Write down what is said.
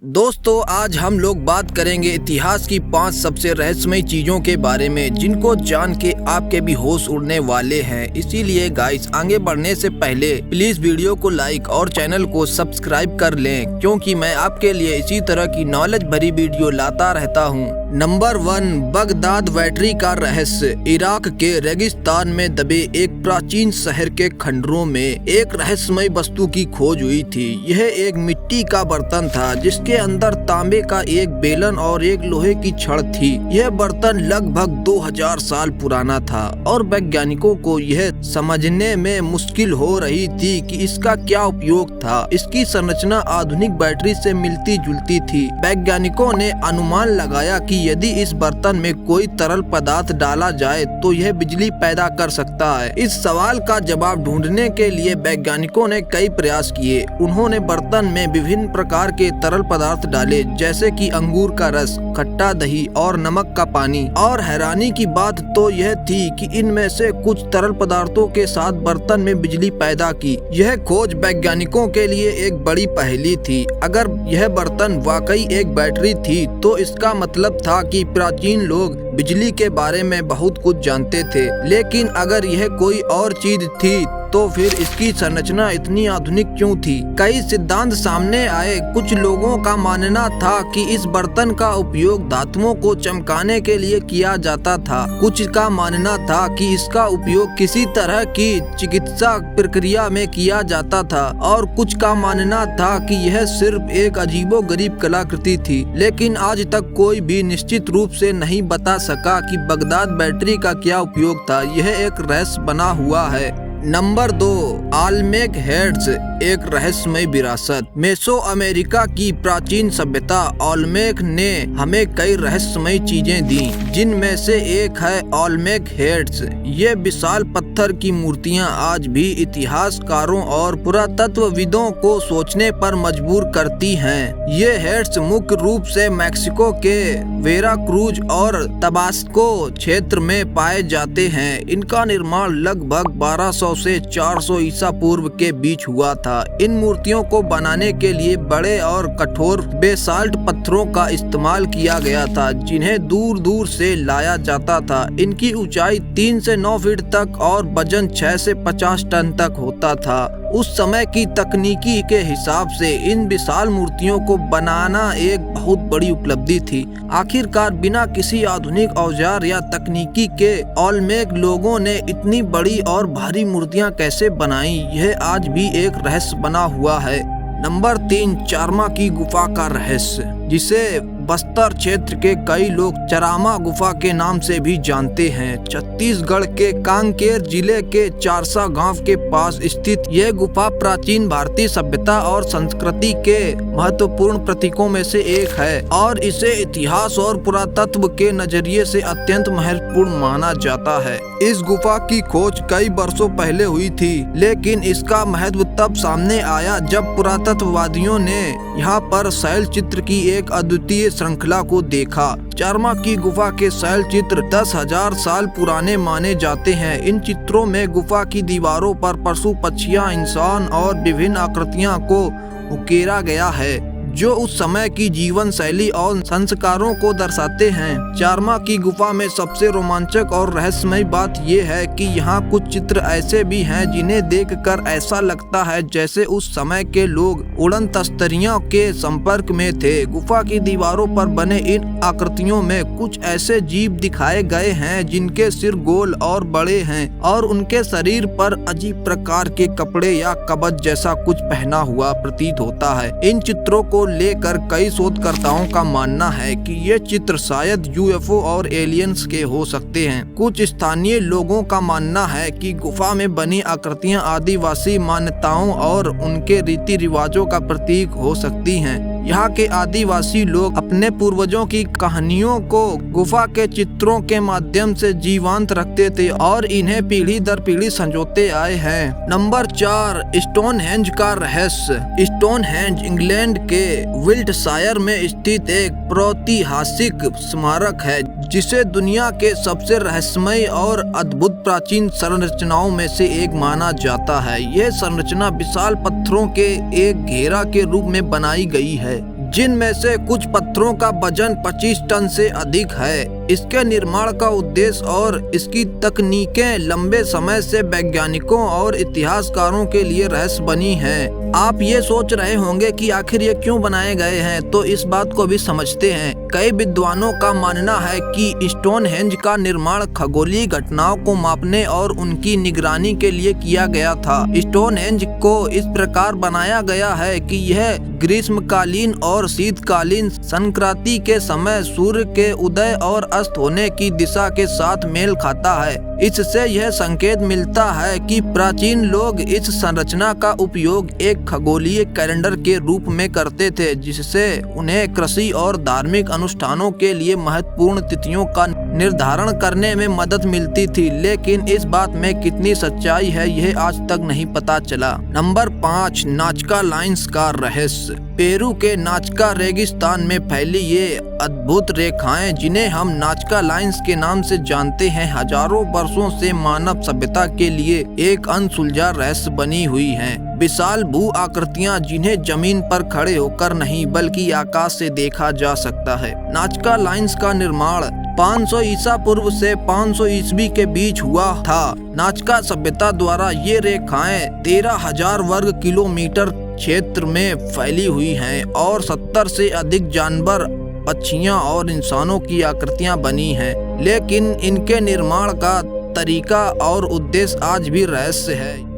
दोस्तों, आज हम लोग बात करेंगे इतिहास की 5 सबसे रहस्यमयी चीजों के बारे में जिनको जान के आपके भी होश उड़ने वाले हैं। इसीलिए गाइस, आगे बढ़ने से पहले प्लीज वीडियो को लाइक और चैनल को सब्सक्राइब कर लें, क्योंकि मैं आपके लिए इसी तरह की नॉलेज भरी वीडियो लाता रहता हूं। नंबर 1, बगदाद बैटरी का रहस्य। इराक के रेगिस्तान में दबे एक प्राचीन शहर के खंडरों में एक रहस्यमय वस्तु की खोज हुई थी। यह एक मिट्टी का बर्तन था जिसके अंदर तांबे का एक बेलन और एक लोहे की छड़ थी। यह बर्तन लगभग 2000 साल पुराना था और वैज्ञानिकों को यह समझने में मुश्किल हो रही थी कि इसका क्या उपयोग था। इसकी संरचना आधुनिक बैटरी से मिलती जुलती थी। वैज्ञानिकों ने अनुमान लगाया कि यदि इस बर्तन में कोई तरल पदार्थ डाला जाए तो यह बिजली पैदा कर सकता है। इस सवाल का जवाब ढूंढने के लिए वैज्ञानिकों ने कई प्रयास किए। उन्होंने बर्तन में विभिन्न प्रकार के तरल पदार्थ डाले, जैसे कि अंगूर का रस, खट्टा दही और नमक का पानी। और हैरानी की बात तो यह थी कि इनमें से कुछ तरल पदार्थों के साथ बर्तन में बिजली पैदा की। यह खोज वैज्ञानिकों के लिए एक बड़ी पहेली थी। अगर यह बर्तन वाकई एक बैटरी थी तो इसका मतलब था कि प्राचीन लोग बिजली के बारे में बहुत कुछ जानते थे। लेकिन अगर यह कोई और चीज थी तो फिर इसकी संरचना इतनी आधुनिक क्यों थी? कई सिद्धांत सामने आए। कुछ लोगों का मानना था कि इस बर्तन का उपयोग धातुओं को चमकाने के लिए किया जाता था। कुछ का मानना था कि इसका उपयोग किसी तरह की चिकित्सा प्रक्रिया में किया जाता था और कुछ का मानना था कि यह सिर्फ एक अजीबोगरीब कलाकृति थी। लेकिन आज तक कोई भी निश्चित रूप से नहीं बता सका कि बगदाद बैटरी का क्या उपयोग था। यह एक रहस्य बना हुआ है। नंबर 2, ओल्मेक हेड्स, एक रहस्यमय विरासत। मेसो अमेरिका की प्राचीन सभ्यता ओल्मेक ने हमें कई रहस्यमय चीजें दी, जिनमें से एक है ओल्मेक हेड्स। ये विशाल पत्थर की मूर्तियां आज भी इतिहासकारों और पुरातत्वविदों को सोचने पर मजबूर करती हैं। ये हेड्स मुख्य रूप से मैक्सिको के वेराक्रूज और तबास्को क्षेत्र में पाए जाते हैं। इनका निर्माण लगभग 1200 से 400 ईसा पूर्व के बीच हुआ था। इन मूर्तियों को बनाने के लिए बड़े और कठोर बेसाल्ट पत्थरों का इस्तेमाल किया गया था, जिन्हें दूर दूर से लाया जाता था। इनकी ऊंचाई 3 से 9 फीट तक और वजन 6 से 50 टन तक होता था। उस समय की तकनीकी के हिसाब से इन विशाल मूर्तियों को बनाना एक बहुत बड़ी उपलब्धि थी। आखिरकार बिना किसी आधुनिक औजार या तकनीकी के ओल्मेक लोगों ने इतनी बड़ी और भारी मूर्तियां कैसे बनाई, यह आज भी एक रहस्य बना हुआ है। नंबर 3, चारमा की गुफा का रहस्य, जिसे बस्तर क्षेत्र के कई लोग चरामा गुफा के नाम से भी जानते हैं। छत्तीसगढ़ के कांकेर जिले के चारसा गांव के पास स्थित यह गुफा प्राचीन भारतीय सभ्यता और संस्कृति के महत्वपूर्ण प्रतीकों में से एक है और इसे इतिहास और पुरातत्व के नजरिए से अत्यंत महत्वपूर्ण माना जाता है। इस गुफा की खोज कई वर्षों पहले हुई थी, लेकिन इसका महत्व तब सामने आया जब पुरातत्ववादियों ने यहाँ पर शैल चित्र की एक अद्वितीय श्रृंखला को देखा। चारमा की गुफा के शैल चित्र 10,000 साल पुराने माने जाते हैं। इन चित्रों में गुफा की दीवारों पर पशु, पक्षियां, इंसान और विभिन्न आकृतियां को उकेरा गया है, जो उस समय की जीवन शैली और संस्कारों को दर्शाते हैं। चारमा की गुफा में सबसे रोमांचक और रहस्यमय बात यह है कि यहाँ कुछ चित्र ऐसे भी हैं जिन्हें देखकर ऐसा लगता है जैसे उस समय के लोग उड़न तस्तरियों के संपर्क में थे। गुफा की दीवारों पर बने इन आकृतियों में कुछ ऐसे जीव दिखाए गए हैं जिनके सिर गोल और बड़े हैं और उनके शरीर पर अजीब प्रकार के कपड़े या कवच जैसा कुछ पहना हुआ प्रतीत होता है। इन चित्रों को लेकर कई शोधकर्ताओं का मानना है कि ये चित्र शायद यूएफओ और एलियंस के हो सकते हैं। कुछ स्थानीय लोगों का मानना है कि गुफा में बनी आकृतियां आदिवासी मान्यताओं और उनके रीति रिवाजों का प्रतीक हो सकती हैं। यहाँ के आदिवासी लोग अपने पूर्वजों की कहानियों को गुफा के चित्रों के माध्यम से जीवंत रखते थे और इन्हें पीढ़ी दर पीढ़ी संजोते आए हैं। नंबर 4, स्टोनहेंज का रहस्य। स्टोनहेंज इंग्लैंड के विल्टशायर में स्थित एक प्रातिहासिक स्मारक है, जिसे दुनिया के सबसे रहस्यमय और अद्भुत प्राचीन संरचनाओं में से एक माना जाता है। यह संरचना विशाल पत्थरों के एक घेरा के रूप में बनाई गई है, जिनमें से कुछ पत्थरों का वजन 25 टन से अधिक है। इसके निर्माण का उद्देश्य और इसकी तकनीकें लंबे समय से वैज्ञानिकों और इतिहासकारों के लिए रहस्य बनी हैं। आप ये सोच रहे होंगे कि आखिर ये क्यों बनाए गए हैं, तो इस बात को भी समझते हैं। कई विद्वानों का मानना है कि स्टोनहेंज का निर्माण खगोलीय घटनाओं को मापने और उनकी निगरानी के लिए किया गया था। स्टोनहेंज को इस प्रकार बनाया गया है कि यह ग्रीष्मकालीन और शीतकालीन संक्रांति के समय सूर्य के उदय और अस्त होने की दिशा के साथ मेल खाता है। इससे यह संकेत मिलता है कि प्राचीन लोग इस संरचना का उपयोग एक खगोलीय कैलेंडर के रूप में करते थे, जिससे उन्हें कृषि और धार्मिक अनुष्ठानों के लिए महत्वपूर्ण तिथियों का निर्धारण करने में मदद मिलती थी। लेकिन इस बात में कितनी सच्चाई है, यह आज तक नहीं पता चला। नंबर 5, नाजका लाइंस का रहस्य। पेरू के नाजका रेगिस्तान में फैली ये अद्भुत रेखाएं, जिन्हें हम नाजका लाइंस के नाम से जानते हैं, हजारों वर्षों से मानव सभ्यता के लिए एक अनसुलझा रहस्य बनी हुई हैं। विशाल भू आकृतियां जिन्हें जमीन पर खड़े होकर नहीं बल्कि आकाश से देखा जा सकता है। नाजका लाइंस का निर्माण 500 ईसा पूर्व से 500 ईस्वी के बीच हुआ था। नाजका सभ्यता द्वारा ये रेखाएं 13,000 वर्ग किलोमीटर क्षेत्र में फैली हुई हैं और 70 से अधिक जानवर, पक्षियां और इंसानों की आकृतियां बनी हैं। लेकिन इनके निर्माण का तरीका और उद्देश्य आज भी रहस्य है।